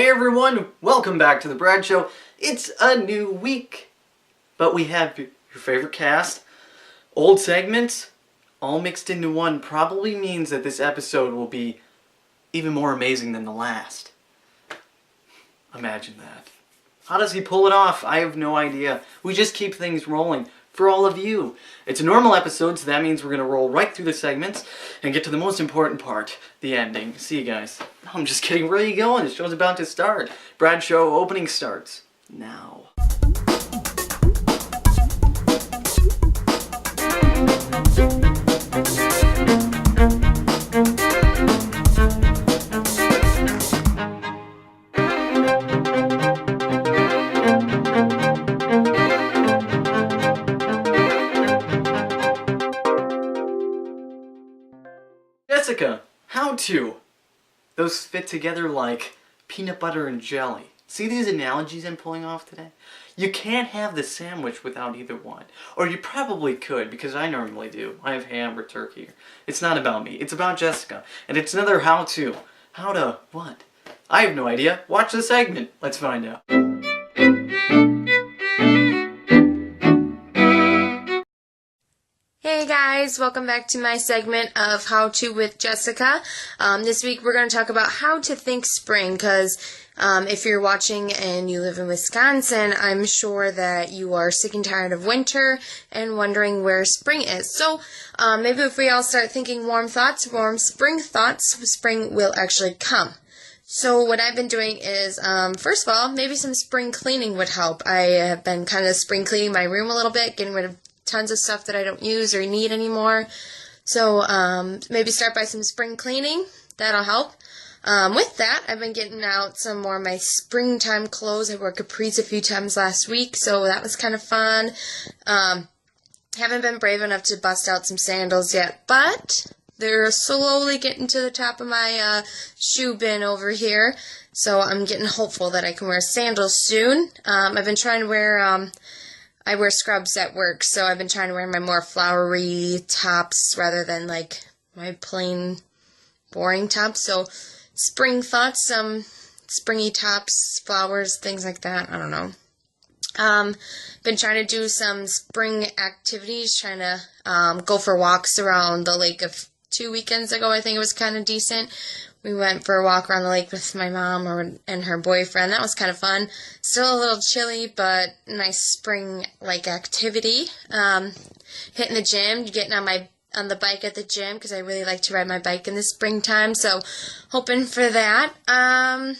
Hey everyone, welcome back to The Brad Show. It's a new week, but we have your favorite cast, old segments, all mixed into one. Probably means that this episode will be even more amazing than the last. Imagine that. How does he pull it off? I have no idea. We just keep things rolling for all of you. It's a normal episode, so that means we're going to roll right through the segments and get to the most important part, the ending. See you guys. No, I'm just kidding. Where are you going? The show's about to start. Brad Show opening starts now. Jessica, how to? Those fit together like peanut butter and jelly. See these analogies I'm pulling off today? You can't have the sandwich without either one. Or you probably could, because I normally do. I have ham or turkey. It's not about me. It's about Jessica. And it's another how to. How to what? I have no idea. Watch the segment. Let's find out. Hey guys, welcome back to my segment of How To with Jessica. This week we're going to talk about how to think spring, because if you're watching and you live in Wisconsin, I'm sure that you are sick and tired of winter and wondering where spring is. So maybe if we all start thinking warm thoughts, warm spring thoughts, spring will actually come. So what I've been doing is, first of all, maybe some spring cleaning would help. I have been kind of spring cleaning my room a little bit, getting rid of tons of stuff that I don't use or need anymore. So maybe start by some spring cleaning. That'll help. With that, I've been getting out some more of my springtime clothes. I wore capris a few times last week, so that was kind of fun. Haven't been brave enough to bust out some sandals yet, but they're slowly getting to the top of my shoe bin over here. So I'm getting hopeful that I can wear sandals soon. I've been trying to wear I wear scrubs at work, so I've been trying to wear my more flowery tops rather than like my plain boring tops. So spring thoughts, some springy tops, flowers, things like that. I don't know. Been trying to do some spring activities, trying to go for walks around the lake 2 weekends ago. I think it was kind of decent. We went for a walk around the lake with my mom and her boyfriend. That was kind of fun. Still a little chilly, but nice spring-like activity. Hitting the gym, getting on the bike at the gym, because I really like to ride my bike in the springtime. So hoping for that. And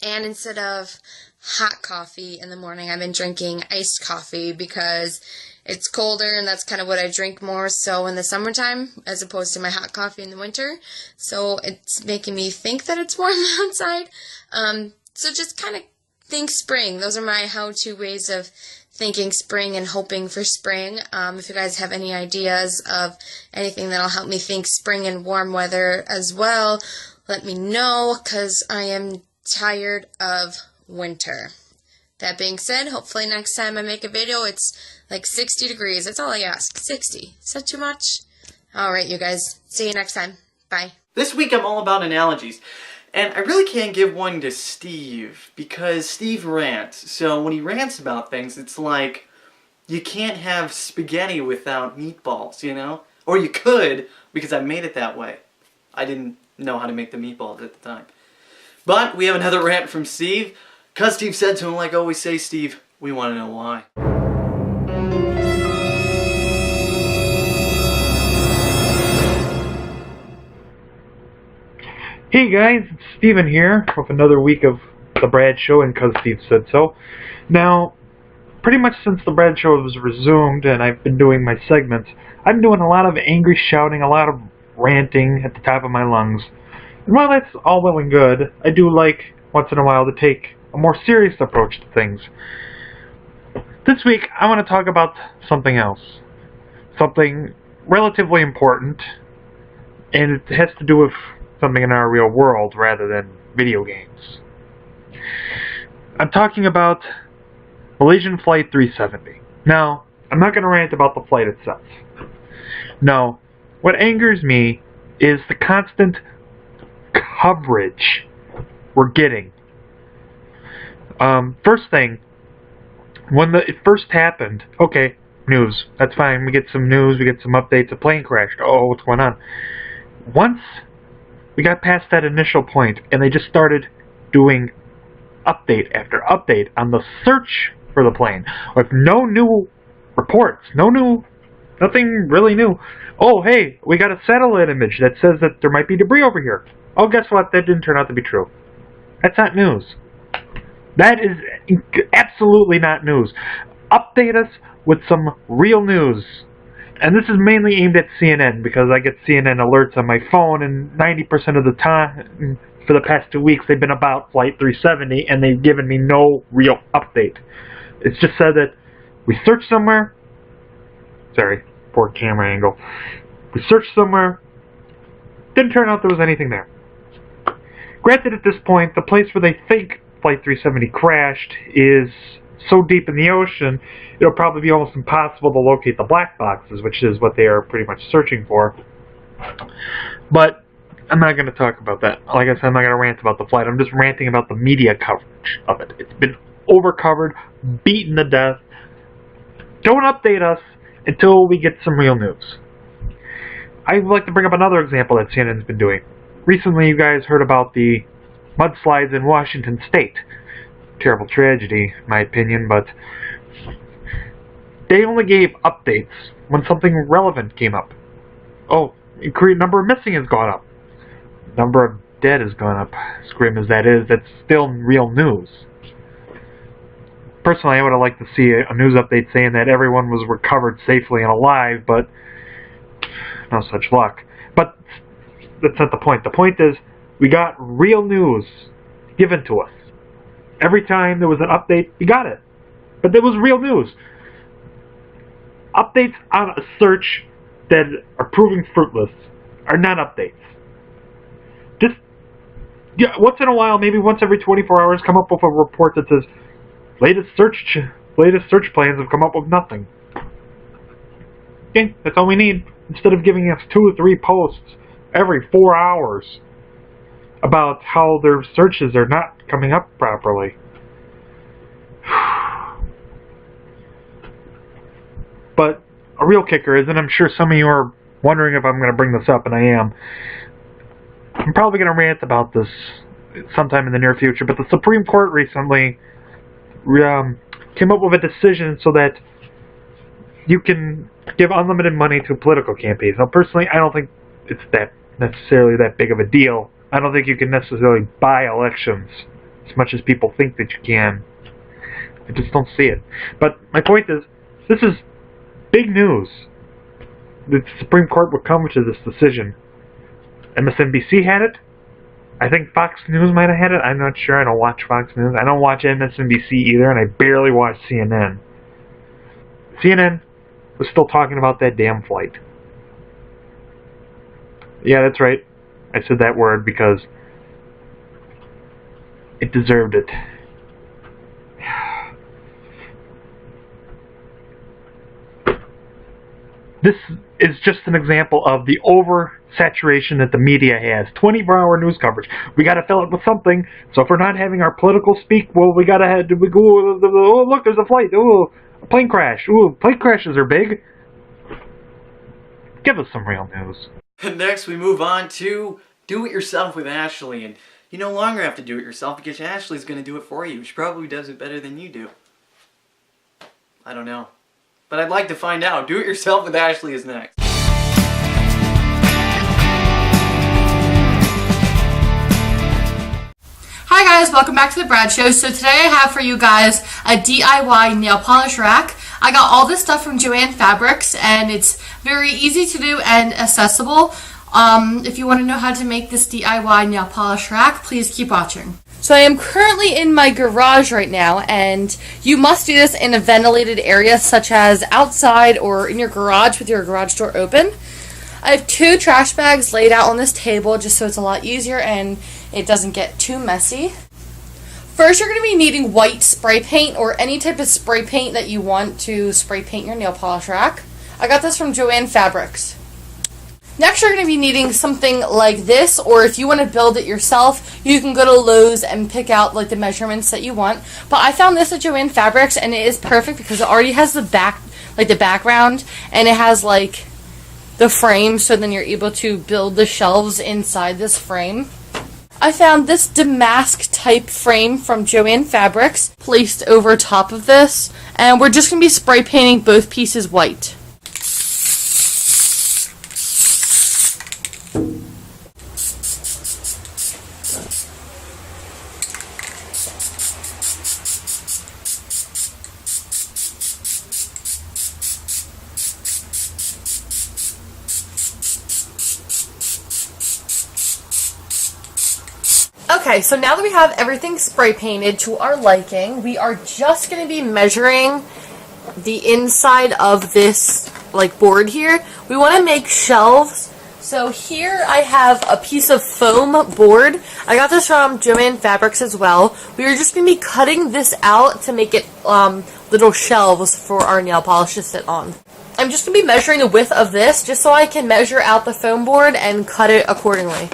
instead of hot coffee in the morning, I've been drinking iced coffee because it's colder, and that's kind of what I drink more so in the summertime as opposed to my hot coffee in the winter. So it's making me think that it's warm outside. So just kind of think spring. Those are my how-to ways of thinking spring and hoping for spring. If you guys have any ideas of anything that'll help me think spring and warm weather as well, let me know, because I am tired of winter. That being said, hopefully next time I make a video, it's like 60 degrees. That's all I ask. 60. Is that too much? Alright, you guys. See you next time. Bye. This week I'm all about analogies. And I really can't give one to Steve, because Steve rants. So when he rants about things, it's like you can't have spaghetti without meatballs, you know? Or you could, because I made it that way. I didn't know how to make the meatballs at the time. But we have another rant from Steve. Because Steve said to him, like I always say, Steve, we want to know why. Hey guys, it's Steven here with another week of The Brad Show, and Cause Steve said so. Now, pretty much since The Brad Show was resumed and I've been doing my segments, I'm doing a lot of angry shouting, a lot of ranting at the top of my lungs. And while that's all well and good, I do like, once in a while, to take a more serious approach to things. This week, I want to talk about something else. Something relatively important, and it has to do with something in our real world rather than video games. I'm talking about Malaysian Flight 370. Now, I'm not going to rant about the flight itself. No, what angers me is the constant coverage we're getting First thing, when it first happened, okay, news. That's fine. We get some news. We get some updates. A plane crashed. Oh, what's going on? Once we got past that initial point, and they just started doing update after update on the search for the plane, with no new reports, nothing really new. Oh, hey, we got a satellite image that says that there might be debris over here. Oh, guess what? That didn't turn out to be true. That's not news. That is absolutely not news. Update us with some real news. And this is mainly aimed at CNN, because I get CNN alerts on my phone, and 90% of the time, for the past 2 weeks, they've been about Flight 370, and they've given me no real update. It's just said that we searched somewhere. Sorry, poor camera angle. We searched somewhere. Didn't turn out there was anything there. Granted, at this point, the place where they think Flight 370 crashed is so deep in the ocean, it'll probably be almost impossible to locate the black boxes, which is what they are pretty much searching for. But I'm not going to talk about that. Like I said, I'm not going to rant about the flight. I'm just ranting about the media coverage of it. It's been overcovered, beaten to death. Don't update us until we get some real news. I'd like to bring up another example that CNN's been doing. Recently, you guys heard about the mudslides in Washington State. Terrible tragedy, in my opinion, but they only gave updates when something relevant came up. Oh, number of missing has gone up. Number of dead has gone up. As grim as that is, that's still real news. Personally, I would have liked to see a news update saying that everyone was recovered safely and alive, but no such luck. But that's not the point. The point is, we got real news given to us. Every time there was an update, we got it. But there was real news. Updates on a search that are proving fruitless are not updates. Just, once in a while, maybe once every 24 hours, come up with a report that says, latest search plans have come up with nothing. Okay, that's all we need. Instead of giving us 2 or 3 posts every 4 hours about how their searches are not coming up properly. But a real kicker is, and I'm sure some of you are wondering if I'm going to bring this up, and I am. I'm probably going to rant about this sometime in the near future, but the Supreme Court recently came up with a decision so that you can give unlimited money to political campaigns. Now, personally, I don't think it's necessarily that big of a deal. I don't think you can necessarily buy elections as much as people think that you can. I just don't see it. But my point is, this is big news. The Supreme Court would come to this decision. MSNBC had it. I think Fox News might have had it. I'm not sure. I don't watch Fox News. I don't watch MSNBC either, and I barely watch CNN. CNN was still talking about that damn flight. Yeah, that's right. I said that word because it deserved it. This is just an example of the oversaturation that the media has. 24-hour news coverage. We got to fill it with something. So if we're not having our political speak, well, we got to have. We go. Oh, look, there's a flight. Oh, a plane crash. Oh, plane crashes are big. Give us some real news. And next, we move on to Do It Yourself with Ashley. And you no longer have to do it yourself because Ashley's going to do it for you. She probably does it better than you do. I don't know. But I'd like to find out. Do It Yourself with Ashley is next. Hi guys, welcome back to the Brad Show. So today I have for you guys a DIY nail polish rack. I got all this stuff from Joann Fabrics and it's very easy to do and accessible. If you want to know how to make this DIY nail polish rack, please keep watching. So I am currently in my garage right now, and you must do this in a ventilated area such as outside or in your garage with your garage door open. I have 2 trash bags laid out on this table just so it's a lot easier and it doesn't get too messy. First, you're going to be needing white spray paint or any type of spray paint that you want to spray paint your nail polish rack. I got this from Joann Fabrics. Next, you're going to be needing something like this, or if you want to build it yourself, you can go to Lowe's and pick out like the measurements that you want. But I found this at Joann Fabrics, and it is perfect because it already has the background, and it has like the frame, so then you're able to build the shelves inside this frame. I found this damask type frame from Joann Fabrics placed over top of this, and we're just going to be spray painting both pieces white. Okay, so now that we have everything spray painted to our liking, we are just going to be measuring the inside of this like board here. We want to make shelves. So here I have a piece of foam board. I got this from Joann Fabrics as well. We are just going to be cutting this out to make it little shelves for our nail polish to sit on. I'm just going to be measuring the width of this just so I can measure out the foam board and cut it accordingly.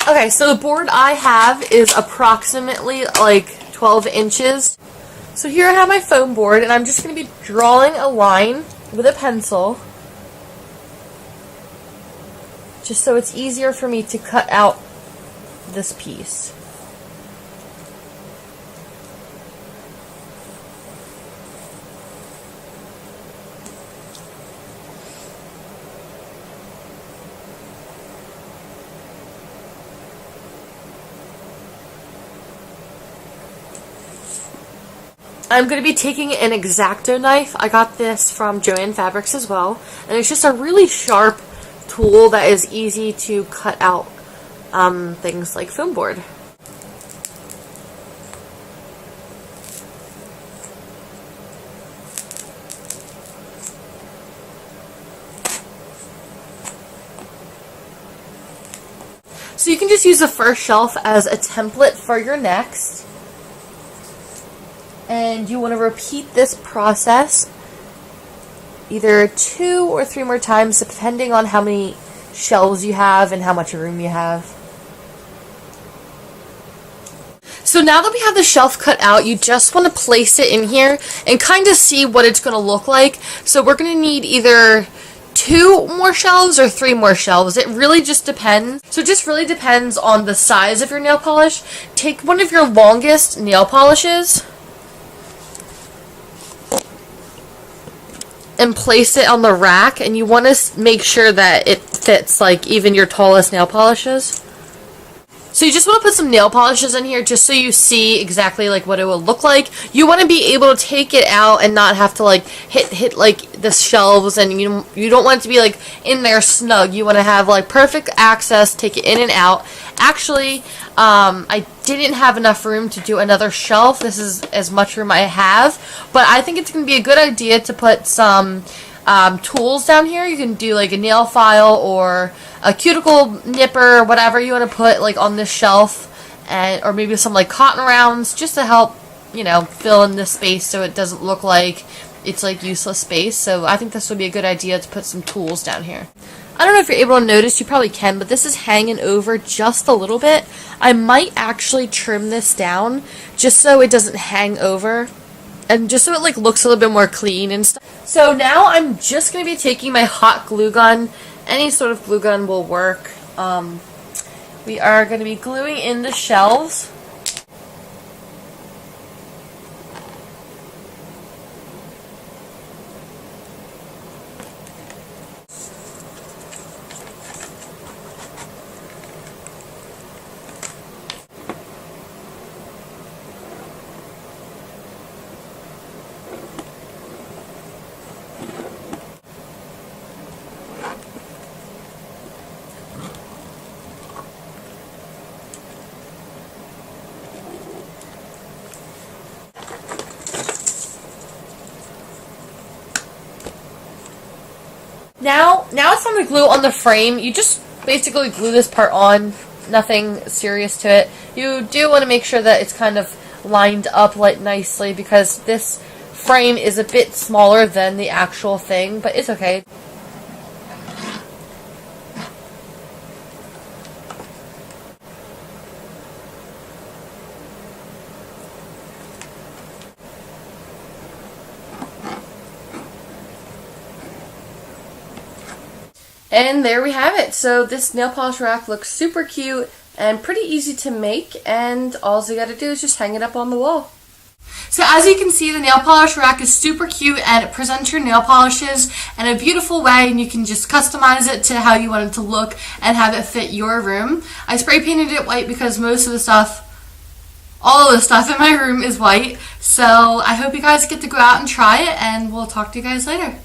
Okay, so the board I have is approximately like 12 inches. So here I have my foam board, and I'm just going to be drawing a line with a pencil, just so it's easier for me to cut out this piece. I'm going to be taking an X-Acto knife. I got this from Joann Fabrics as well. And it's just a really sharp tool that is easy to cut out things like foam board. So you can just use the first shelf as a template for your next. And you want to repeat this process either 2 or 3 more times, depending on how many shelves you have and how much room you have. So now that we have the shelf cut out, you just want to place it in here and kind of see what it's going to look like. So we're going to need either 2 more shelves or 3 more shelves. It really just depends. So it just really depends on the size of your nail polish. Take one of your longest nail polishes and place it on the rack, and you want to make sure that it fits like even your tallest nail polishes. So you just want to put some nail polishes in here just so you see exactly like what it will look like. You want to be able to take it out and not have to like hit like the shelves, and you don't want it to be like in there snug. You want to have like perfect access, take it in and out. Actually, I didn't have enough room to do another shelf. This is as much room I have, but I think it's going to be a good idea to put some tools down here. You can do like a nail file or a cuticle nipper, whatever you want to put like on this shelf, and or maybe some like cotton rounds just to help, you know, fill in this space so it doesn't look like it's like useless space. So I think this would be a good idea to put some tools down here. I don't know if you're able to notice, you probably can, but this is hanging over just a little bit. I might actually trim this down just so it doesn't hang over and just so it like looks a little bit more clean and stuff. So now I'm just going to be taking my hot glue gun. Any sort of glue gun will work. We are going to be gluing in the shelves. Now it's time to glue on the frame. You just basically glue this part on, nothing serious to it. You do want to make sure that it's kind of lined up like nicely because this frame is a bit smaller than the actual thing, but it's okay. And there we have it. So this nail polish rack looks super cute and pretty easy to make, and all you gotta do is just hang it up on the wall. So as you can see, the nail polish rack is super cute and it presents your nail polishes in a beautiful way, and you can just customize it to how you want it to look and have it fit your room. I spray painted it white because most of the stuff, all of the stuff in my room is white. So I hope you guys get to go out and try it, and we'll talk to you guys later.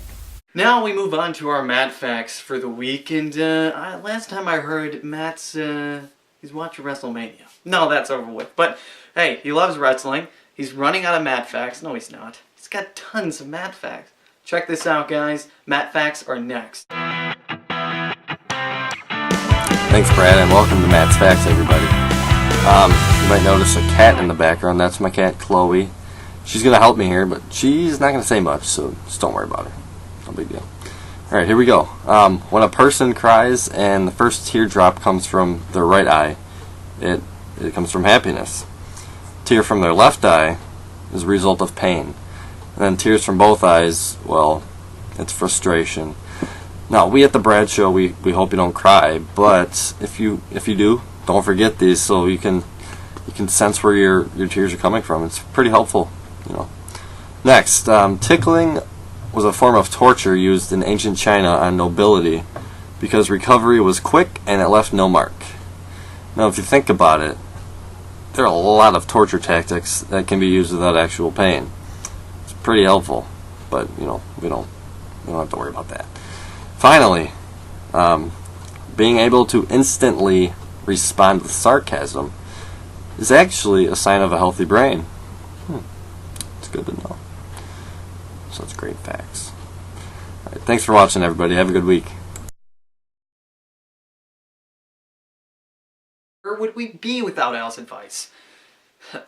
Now we move on to our Matt facts for the week, and last time I heard Matt's, he's watching WrestleMania. No, that's over with. But hey, he loves wrestling. He's running out of Matt facts. No, he's not. He's got tons of Matt facts. Check this out, guys. Matt facts are next. Thanks, Brad, and welcome to Matt's Facts, everybody. You might notice a cat in the background. That's my cat, Chloe. She's going to help me here, but she's not going to say much, so just don't worry about her. No big deal. Alright, here we go. When a person cries and the first teardrop comes from their right eye, it comes from happiness. Tear from their left eye is a result of pain. And then tears from both eyes, well, it's frustration. Now, we at the Brad Show, we hope you don't cry, but if you do, don't forget these so you can sense where your tears are coming from. It's pretty helpful, you know. Next, tickling was a form of torture used in ancient China on nobility because recovery was quick and it left no mark. Now, if you think about it, there are a lot of torture tactics that can be used without actual pain. It's pretty helpful, but you know, we don't have to worry about that. Finally, being able to instantly respond with sarcasm is actually a sign of a healthy brain. It's good to know. So it's great facts. All right, thanks for watching, everybody. Have a good week. Where would we be without Al's advice?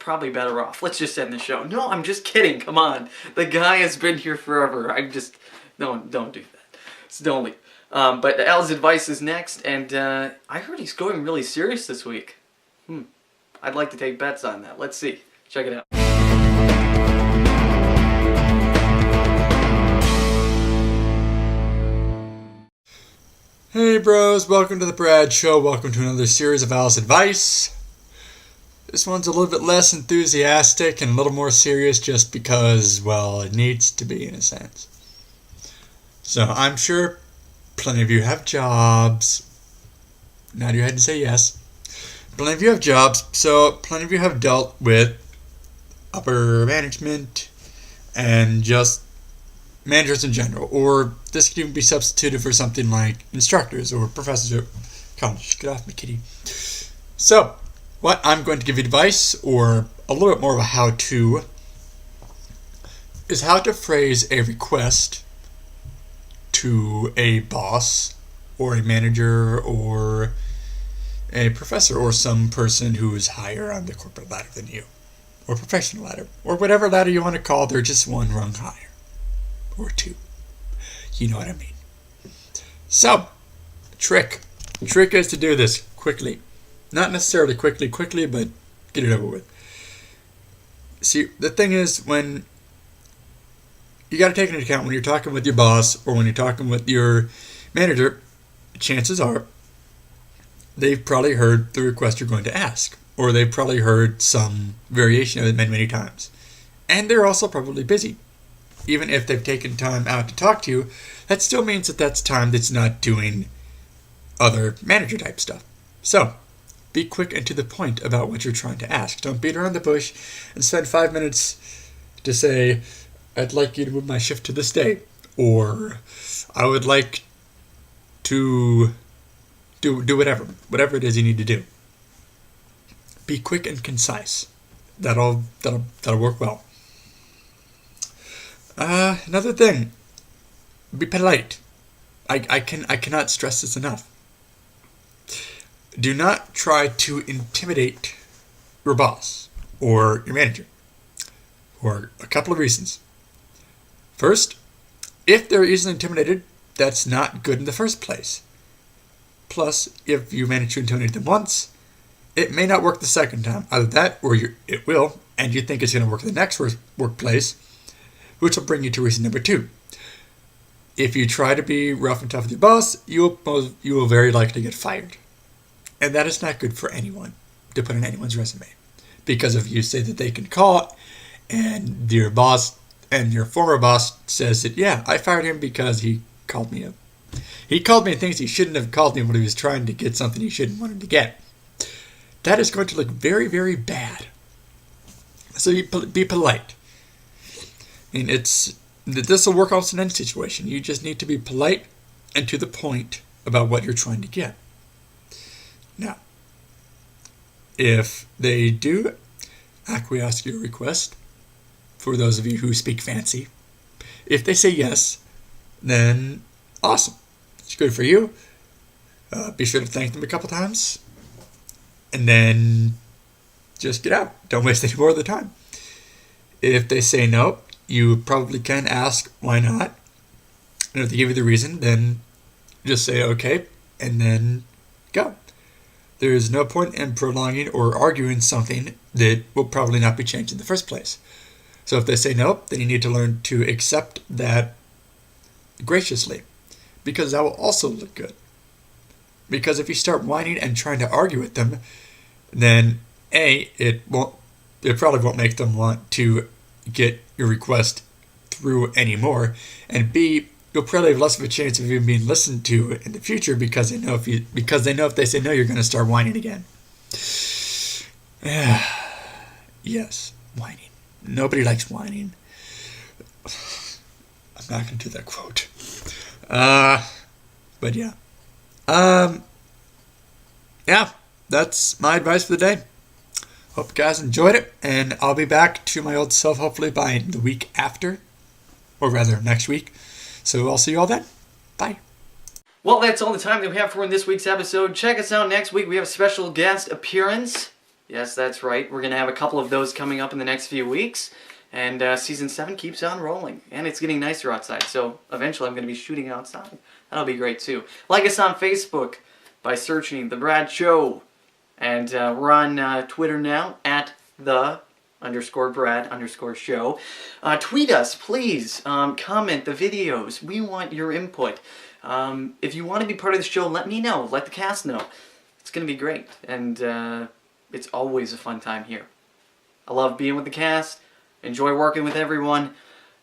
Probably better off. Let's just end the show. No, I'm just kidding. Come on. The guy has been here forever. Don't do that. So don't leave. But Al's advice is next, and I heard he's going really serious this week. I'd like to take bets on that. Let's see. Check it out. Hey bros, welcome to the Brad Show. Welcome to another series of Al's Advice. This one's a little bit less enthusiastic and a little more serious just because, well, it needs to be in a sense. So I'm sure plenty of you have jobs. Nod your head and say yes. Plenty of you have jobs, so plenty of you have dealt with upper management and just managers in general, or this could even be substituted for something like instructors or professors at college. Get off me, kitty. So, what I'm going to give you advice, or a little bit more of a how-to, is how to phrase a request to a boss, or a manager, or a professor, or some person who is higher on the corporate ladder than you, or professional ladder, or whatever ladder you want to call. They're just one rung higher. Or two. You know what I mean. So, trick is to do this quickly. Not necessarily quickly, but get it over with. See, the thing is, when you got to take into account when you're talking with your boss or when you're talking with your manager, chances are they've probably heard the request you're going to ask, or they've probably heard some variation of it many times. And they're also probably busy. Even if they've taken time out to talk to you, that still means that that's time that's not doing other manager type stuff. So, be quick and to the point about what you're trying to ask. Don't beat around the bush and spend 5 minutes to say, I'd like you to move my shift to this day, or I would like to do whatever it is you need to do. Be quick and concise. That'll work well. Another thing, be polite. I cannot stress this enough. Do not try to intimidate your boss or your manager for a couple of reasons. First, if they're easily intimidated, that's not good in the first place. Plus, if you manage to intimidate them once, it may not work the second time. Either that or it will, and you think it's going to work in the next workplace, which will bring you to reason number 2. if you try to be rough and tough with your boss, you will very likely get fired. And that is not good for anyone to put on anyone's resume. Because if you say that they can call and your boss and your former boss says that, yeah, I fired him because he called me things he shouldn't have called me when he was trying to get something he shouldn't want him to get. That is going to look very, very bad. So you be polite. I mean, this will work also in any situation. You just need to be polite and to the point about what you're trying to get. Now, if they do acquiesce your request, for those of you who speak fancy, if they say yes, then awesome. It's good for you. Be sure to thank them a couple times. And then just get out. Don't waste any more of the time. If they say no, you probably can ask why not. And if they give you the reason, then just say okay, and then go. There is no point in prolonging or arguing something that will probably not be changed in the first place. So if they say no, then you need to learn to accept that graciously, because that will also look good. Because if you start whining and trying to argue with them, then A, it probably won't make them want to get your request through anymore, and B, you'll probably have less of a chance of even being listened to in the future because they know if they say no, you're going to start whining again. Yes, whining. Nobody likes whining. I'm not going to do that quote. But yeah. Yeah, that's my advice for the day. Hope you guys enjoyed it, and I'll be back to my old self hopefully by the week after, or rather next week. So I'll see you all then. Bye. Well, that's all the time that we have for in this week's episode. Check us out next week. We have a special guest appearance. Yes, that's right. We're going to have a couple of those coming up in the next few weeks. And Season 7 keeps on rolling. And it's getting nicer outside. So eventually I'm going to be shooting outside. That'll be great too. Like us on Facebook by searching The Brad Show. And we're on Twitter now at _Brad_show. Tweet us, please. Comment the videos. We want your input. If you want to be part of the show, let me know. Let the cast know. It's going to be great. And it's always a fun time here. I love being with the cast. Enjoy working with everyone.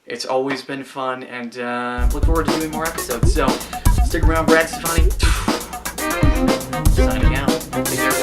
It's always been fun. And look forward to doing more episodes. So stick around. Brad Stefani signing out. Take care.